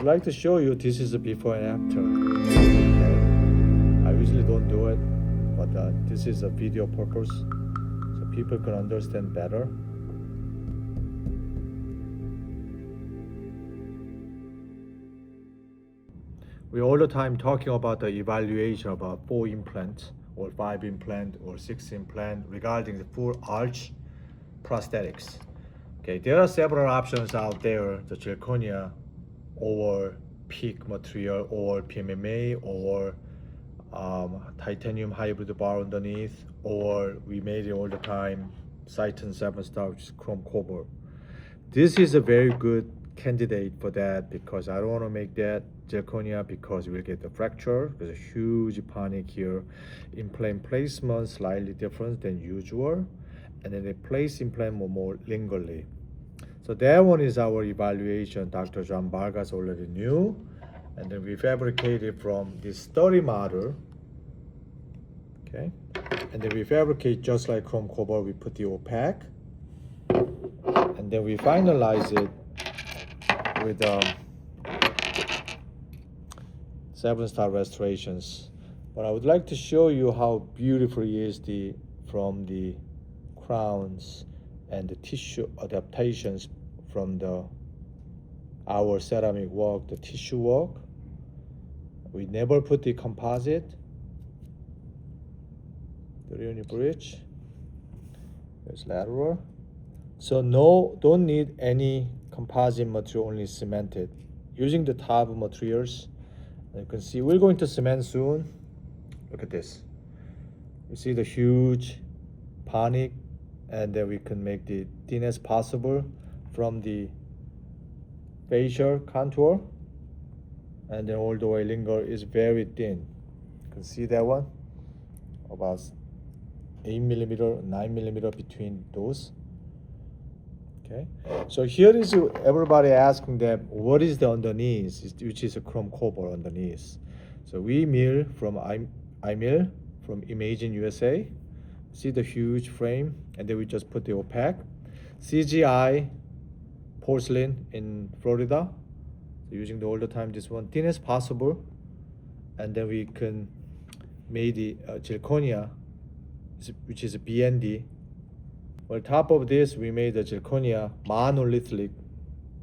like to show you this is a before and after. Okay. I usually don't do it, but this is a video purpose so people can understand better. We all the time talking about the evaluation about 4 implants or 5 implant or 6 implant regarding the full arch prosthetics. Okay, there are several options out there, the zirconia or PEEK material or PMMA or titanium hybrid bar underneath, or we made it all the time Citon 7-star, which is chrome cobalt. This is a very good candidate for that because I don't want to make that zirconia because we'll get the fracture. There's a huge panic here. Implant placement slightly different than usual, and then they place implant more lingually. So that one is our evaluation. Dr. John Vargas already knew, and then we fabricated from this 30 model. Okay, and then we fabricate just like chrome cobalt. We put the opaque, and then we finalize it with 7-star restorations. But I would like to show you how beautiful it is from the crowns and the tissue adaptations from our ceramic work, the tissue work. We never put the composite. The Zirconia bridge. There's lateral. So don't need any composite material, only cemented. Using the TAUB materials, you can see we're going to cement soon. Look at this. You see the huge panic, and then we can make the thinnest possible from the facial contour, and then all the way linger is very thin. You can see that one, about 8 millimeter, 9 millimeter between those. Okay, so here is everybody asking them what is the underneath, which is a chrome cobalt underneath. So we mill from I mill from Imagine USA. See the huge frame, and then we just put the opaque CGI porcelain in Florida. So using all the time this one thin as possible, and then we can make the zirconia, which is a BND. On top of this, we made the zirconia monolithic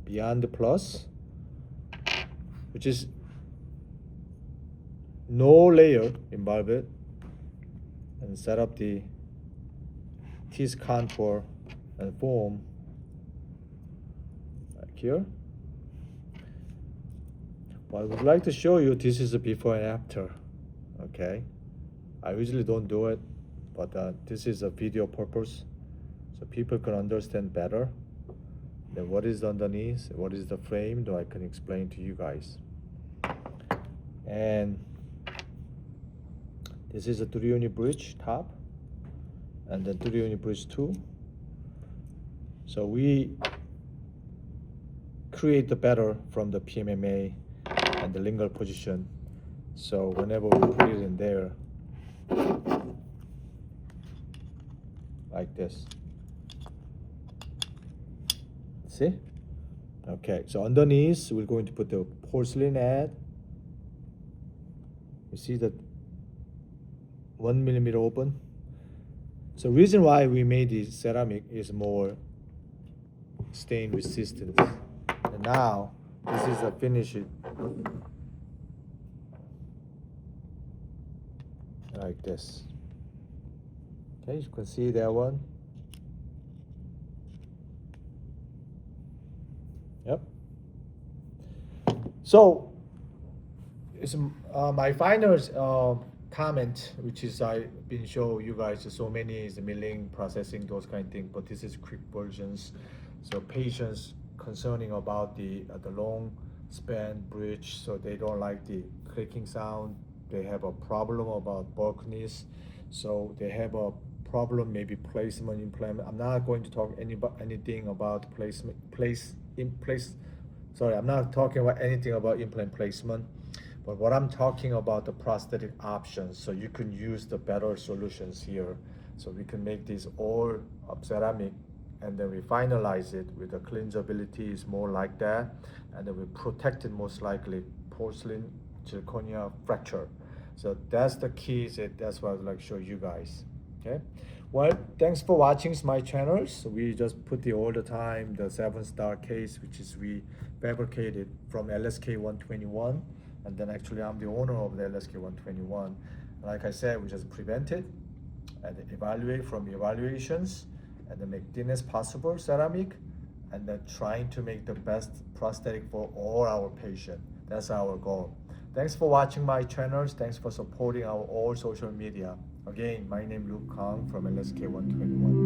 beyond the plus, which is no layer involved, and set up the teeth contour and form like here. But I would like to show you this is a before and after. Okay, I usually don't do it, but this is a video purpose so people can understand better. Then what is underneath, what is the frame, though I can explain to you guys. And this is a Zirconia bridge top, and then Zirconia bridge 2. So we create the better from the PMMA and the lingual position. So whenever we put it in there, like this. See? Okay, so underneath we're going to put the porcelain ad. You see that 1 millimeter open. So reason why we made this ceramic is more stain resistant. And now this is a finish it like this. Okay, you can see that one. Yep. So it's my final comment, which is I've been showing you guys so many is milling, processing, those kind of things, but this is quick versions. So patients concerning about the long span bridge, so they don't like the clicking sound. They have a problem about bulkiness, so they have a problem maybe placement implant. I'm not going to talk anything about I'm not talking about anything about implant placement, but what I'm talking about the prosthetic options, so you can use the better solutions here. So we can make these all ceramic and then we finalize it with the cleansability is more like that, and then we protect it most likely porcelain zirconia fracture. So that's the key. That's what I'd like to show you guys. Okay. Well, thanks for watching my channels. So we just put all the time the 7-star case, which is we fabricated from LSK 121, and then actually I'm the owner of the LSK 121. Like I said, we just prevent it and evaluate from evaluations, and then make thin as possible ceramic, and then trying to make the best prosthetic for all our patients. That's our goal. Thanks for watching my channels. Thanks for supporting our all social media. Again, my name is Kahng from LSK 121.